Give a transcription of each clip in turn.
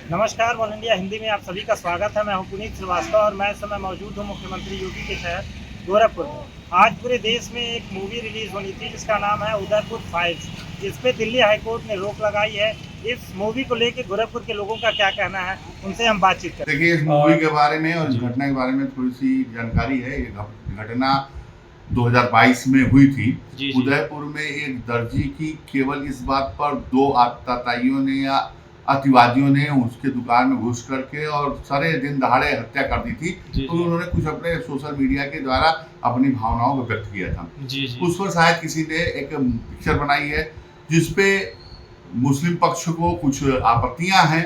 नमस्कार, all India Hindi में आप सभी का स्वागत है। मैं हूं पुनीत श्रीवास्तव और मैं इस समय मौजूद हूं मुख्यमंत्री यूपी के शहर गोरखपुर में। आज पूरे देश में एक मूवी रिलीज होनी थी जिसका नाम है उदयपुर फाइल्स। इस पे दिल्ली हाई कोर्ट ने रोक लगाई है। इस मूवी को लेकर गोरखपुर के लोगों का क्या कहना है, उनसे हम बातचीत करें। देखिए, इस मूवी के बारे में और इस घटना के बारे में थोड़ी सी जानकारी है। ये घटना 2022 में हुई थी। उदयपुर में एक दर्जी की केवल इस बात पर दो आतताइयों ने या अतिवादियों ने उसके दुकान में घुस करके और सारे दिन दहाड़े हत्या कर दी थी। तो उन्होंने कुछ अपने सोशल मीडिया के द्वारा अपनी भावनाओं को व्यक्त किया था। उस पर शायद किसी ने एक पिक्चर बनाई है जिसपे मुस्लिम पक्ष को कुछ आपत्तियां हैं।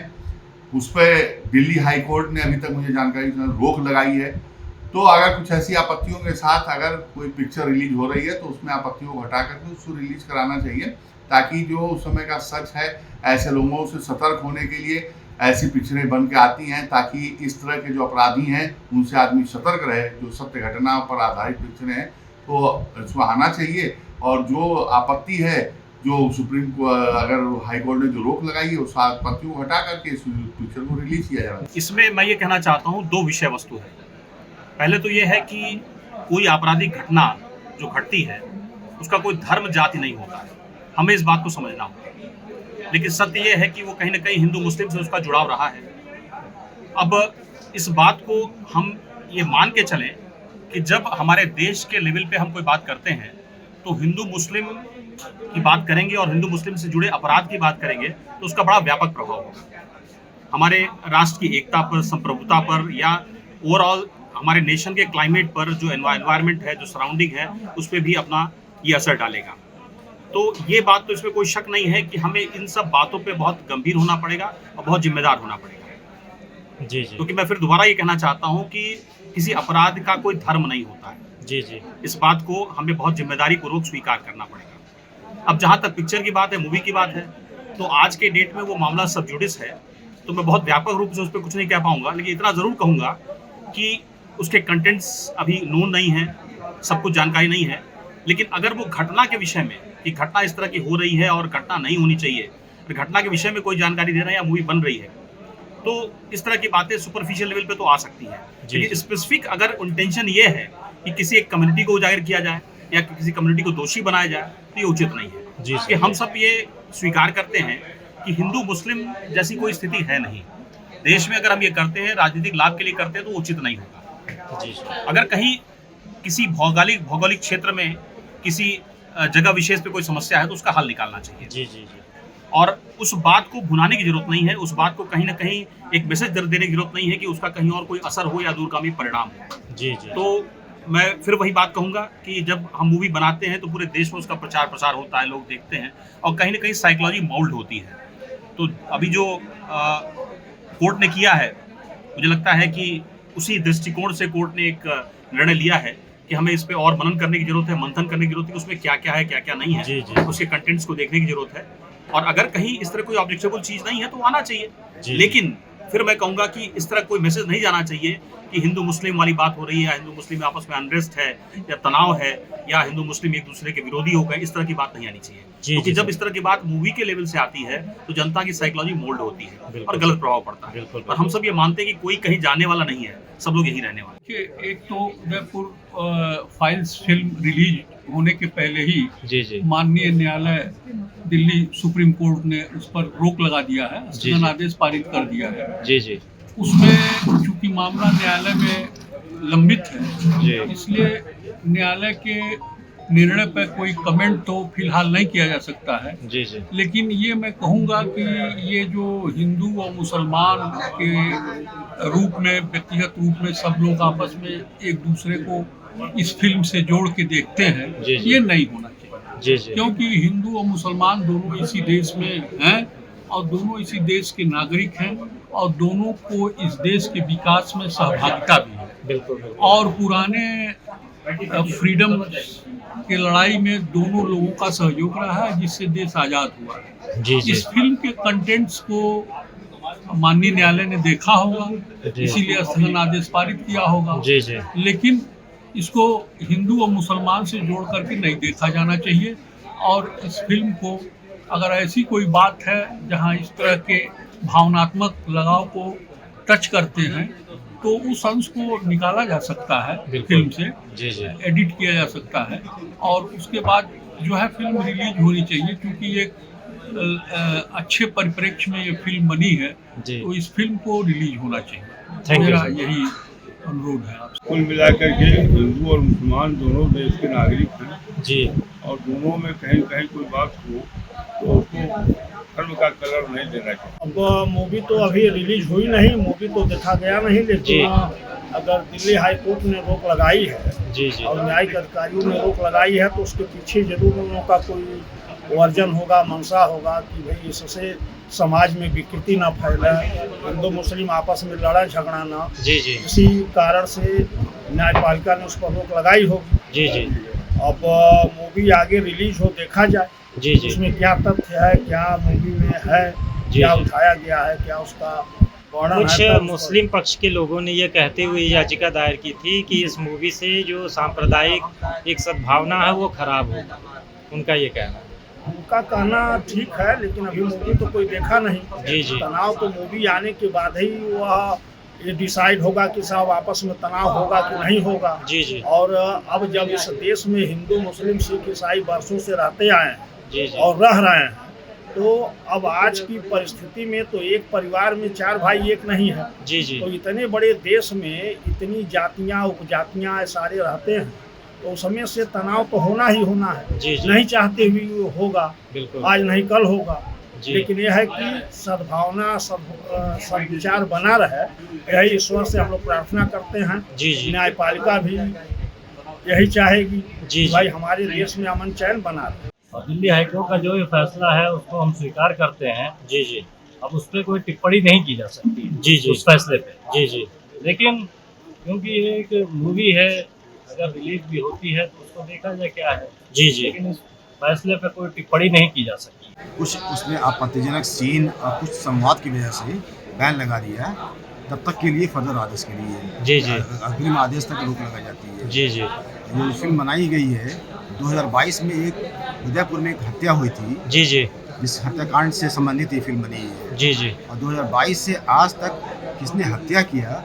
उस पर दिल्ली हाई कोर्ट ने अभी तक मुझे जानकारी रोक लगाई है। तो अगर कुछ ऐसी आपत्तियों के साथ अगर कोई पिक्चर रिलीज हो रही है तो उसमें आपत्तियों को हटा करके उसको रिलीज कराना चाहिए, ताकि जो उस समय का सच है, ऐसे लोगों से सतर्क होने के लिए ऐसी पिक्चरें बन के आती हैं, ताकि इस तरह के जो अपराधी हैं उनसे आदमी सतर्क रहे। जो सत्य घटना पर आधारित पिक्चरें हैं तो इसमें आना चाहिए। और जो आपत्ति है, जो सुप्रीम को अगर हाई कोर्ट ने जो रोक लगाई है, उस आपत्तियों को हटा करके इस पिक्चर को रिलीज किया जाए। इसमें मैं ये कहना चाहता हूँ, दो विषय वस्तु है। पहले तो ये है कि कोई आपराधिक घटना जो घटती है उसका कोई धर्म जाति नहीं होता है, हमें इस बात को समझना होगा। लेकिन सत्य ये है कि वो कहीं ना कहीं हिंदू मुस्लिम से उसका जुड़ाव रहा है। अब इस बात को हम ये मान के चलें कि जब हमारे देश के लेवल पे हम कोई बात करते हैं तो हिंदू मुस्लिम की बात करेंगे और हिंदू मुस्लिम से जुड़े अपराध की बात करेंगे तो उसका बड़ा व्यापक प्रभाव होगा हमारे राष्ट्र की एकता पर, संप्रभुता पर, या ओवरऑल हमारे नेशन के क्लाइमेट पर, जो एनवायरनमेंट है, जो सराउंडिंग है, उस पर भी अपना ये असर डालेगा। तो ये बात तो इसमें कोई शक नहीं है कि हमें इन सब बातों पे बहुत गंभीर होना पड़ेगा और बहुत जिम्मेदार होना पड़ेगा। जी। क्योंकि मैं फिर दोबारा ये कहना चाहता हूँ कि किसी अपराध का कोई धर्म नहीं होता है। जी। इस बात को हमें बहुत जिम्मेदारी पूर्वक स्वीकार करना पड़ेगा। अब जहाँ तक पिक्चर की बात है, मूवी की बात है, तो आज के डेट में वो मामला सब जुडिस है, तो मैं बहुत व्यापक रूप से उस पर कुछ नहीं कह पाऊंगा। लेकिन इतना जरूर कहूंगा कि उसके कंटेंट्स अभी नोन नहीं है, सब कुछ जानकारी नहीं है। लेकिन अगर वो घटना के विषय में, कि घटना इस तरह की हो रही है और घटना नहीं होनी चाहिए, तो घटना के विषय में कोई जानकारी दे रहा है या मूवी बन रही है, तो इस तरह की बातें सुपरफिशियल लेवल पे तो आ सकती हैं। लेकिन स्पेसिफिक अगर इंटेंशन ये है कि किसी एक कम्युनिटी को उजागर किया जाए या किसी कम्युनिटी को दोषी बनाया जाए, तो ये उचित नहीं है। कि हम सब ये स्वीकार करते हैं कि हिंदू मुस्लिम जैसी कोई स्थिति है नहीं देश में। अगर हम ये करते हैं राजनीतिक लाभ के लिए करते हैं तो उचित नहीं होगा। अगर कहीं किसी भौगोलिक क्षेत्र में किसी जगह विशेष पे कोई समस्या है तो उसका हल निकालना चाहिए। जी। और उस बात को भुनाने की जरूरत नहीं है, उस बात को कहीं ना कहीं एक मैसेज देने की जरूरत नहीं है कि उसका कहीं और कोई असर हो या दूरगामी परिणाम हो। जी। तो मैं फिर वही बात कहूंगा कि जब हम मूवी बनाते हैं तो पूरे देश में उसका प्रचार प्रसार होता है, लोग देखते हैं और कहीं ना कहीं साइकोलॉजी मोल्ड होती है। तो अभी जो कोर्ट ने किया है, मुझे लगता है कि उसी दृष्टिकोण से कोर्ट ने एक निर्णय लिया है कि हमें इस पे और मनन करने की जरूरत है, मंथन करने की जरूरत है, उसमें क्या क्या है, क्या क्या नहीं है। जी। उसके कंटेंट्स को देखने की जरूरत है। और अगर कहीं इस तरह कोई ऑब्जेक्शनेबल चीज नहीं है तो आना चाहिए। लेकिन फिर मैं कहूंगा कि इस तरह कोई मैसेज नहीं जाना चाहिए कि हिंदू मुस्लिम वाली बात हो रही है, या हिंदू मुस्लिम में आपस में अनरेस्ट है या तनाव है, या हिंदू मुस्लिम एक दूसरे के विरोधी हो गए, इस तरह की बात नहीं आनी चाहिए। क्योंकि जब इस तरह की बात मूवी के लेवल से आती है तो जनता की साइकोलॉजी मोल्ड होती है और गलत प्रभाव पड़ता है। और हम सब ये मानते हैं कि कोई कहीं जाने वाला नहीं है, सब लोग यही रहने वाले। एक तो उदयपुर फाइल्स फिल्म रिलीज होने के पहले ही माननीय न्यायालय दिल्ली सुप्रीम कोर्ट ने उस पर रोक लगा दिया है, स्थगन आदेश पारित कर दिया है। उसमें चूंकि मामला न्यायालय में लंबित है, इसलिए न्यायालय के निर्णय पर कोई कमेंट तो फिलहाल नहीं किया जा सकता है। लेकिन ये मैं कहूँगा कि ये जो हिंदू और मुसलमान के रूप में, व्यक्तिगत रूप में सब लोग आपस में एक दूसरे को इस फिल्म से जोड़ के देखते हैं, ये नहीं होना चाहिए। क्योंकि हिंदू और मुसलमान दोनों इसी देश में हैं और दोनों इसी देश के नागरिक हैं और दोनों को इस देश के विकास में सहभागिता भी है। और पुराने फ्रीडम के लड़ाई में दोनों लोगों का सहयोग रहा है, जिससे देश आज़ाद हुआ है। इस फिल्म के कंटेंट्स को माननीय न्यायालय ने देखा होगा, इसीलिए स्थगन आदेश पारित किया होगा। लेकिन इसको हिंदू और मुसलमान से जोड़ करके नहीं देखा जाना चाहिए। और इस फिल्म को अगर ऐसी कोई बात है जहां इस तरह के भावनात्मक लगाव को टच करते हैं तो उस अंश को निकाला जा सकता है फिल्म से, एडिट किया जा सकता है और उसके बाद जो है फिल्म रिलीज होनी चाहिए, क्योंकि एक अच्छे परिप्रेक्ष्य में ये फिल्म बनी है तो इस फिल्म को रिलीज होना चाहिए। मेरा यही अनुरोध है आपसे। कुल मिलाकर के हिंदू और मुसलमान दोनों देश के नागरिक हैं जी, और दोनों में कहीं कहीं कोई बात हो तो उसको धर्म का कलर नहीं देना चाहिए। अब मूवी तो अभी रिलीज हुई नहीं, मूवी तो देखा गया नहीं, लेकिन अगर दिल्ली हाई कोर्ट ने रोक लगाई है और न्यायिक अधिकारियों ने रोक लगाई है तो उसके पीछे जरूर उन लोगों का कोई वर्जन होगा, मंशा होगा कि भाई इससे समाज में विकृति ना फैले, हिंदू मुस्लिम आपस में लड़ा झगड़ा ना, इसी कारण से न्यायपालिका ने उस पर रोक लगाई होगी। अब मूवी आगे रिलीज हो, देखा जाए उसमें क्या तथ्य है, क्या मूवी में है, क्या उठाया गया है, क्या उसका कुछ मुस्लिम पक्ष के लोगों ने ये कहते हुए याचिका दायर की थी कि इस मूवी से जो सांप्रदायिक एक सद्भावना है वो खराब होगा, उनका ये कहना है। उनका कहना ठीक है, लेकिन अभी मूवी तो कोई देखा नहीं। तनाव तो मूवी आने के बाद ही वह ये डिसाइड होगा कि साहब आपस में तनाव होगा कि नहीं होगा। और अब जब इस देश में हिंदू मुस्लिम सिख ईसाई वर्षों से रहते आए हैं और रह रहे हैं, तो अब आज की परिस्थिति में तो एक परिवार में 4 भाई एक नहीं है। तो इतने बड़े देश में इतनी जातियाँ उपजातियाँ सारे रहते हैं तो उस समय से तनाव तो होना ही होना है। नहीं चाहते हुए होगा, आज नहीं कल होगा, लेकिन यह है कि सद्भावना सद्विचार बना रहे, यही ईश्वर से हम लोग प्रार्थना करते हैं। न्यायपालिका भी यही चाहेगी भाई हमारे देश में अमन चैन बना रहे। और दिल्ली हाईकोर्ट का जो ये फैसला है उसको हम स्वीकार करते हैं। अब उस पर कोई टिप्पणी नहीं की जा सकती उस फैसले पे। लेकिन क्योंकि ये एक मूवी है, अगर रिलीज भी होती है तो उसको देखा जाए क्या है। लेकिन इस फैसले पे कोई टिप्पणी नहीं की जा सकती। कुछ उसमें आपत्तिजनक सीन और कुछ संवाद की वजह से बैन लगा दिया है, तब तक के लिए फर्दर आदेश के लिए अग्रिम आदेश तक रोक लगाई जाती है। ये फिल्म बनाई गई है 2022 में, एक उदयपुर में एक हत्या हुई थी जिस हत्याकांड से संबंधित ये फिल्म बनी है। और 2022 से आज तक किसने हत्या किया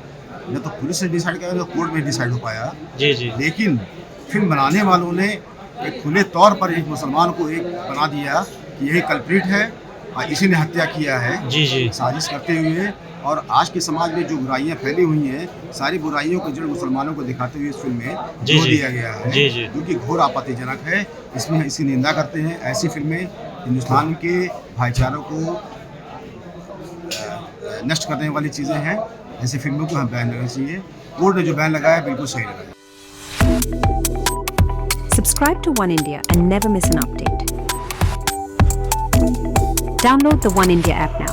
न तो पुलिस ने डिसाइड किया, न तो कोर्ट में डिसाइड हो पाया। लेकिन फिल्म बनाने वालों ने एक खुले तौर पर एक मुसलमान को एक बना दिया कि यही कल्प्रिट है और इसी ने हत्या किया है साजिश करते हुए। और आज के समाज में जो बुराइयां फैली हुई हैं, सारी बुराइयों को जड़ मुसलमानों को दिखाते हुए इस फिल्म में जोर दिया गया है, जो कि घोर आपत्तिजनक है। इसमें इसकी निंदा करते हैं। ऐसी फिल्में हिंदुस्तान के भाईचारों को नष्ट करने वाली चीज़ें हैं। ऐसी फिल्मों को हम बैन लगाना चाहिए। कोर्ट ने जो बैन लगाया बिल्कुल सही लगाया। Subscribe to One India and never miss an update. Download the One India app now.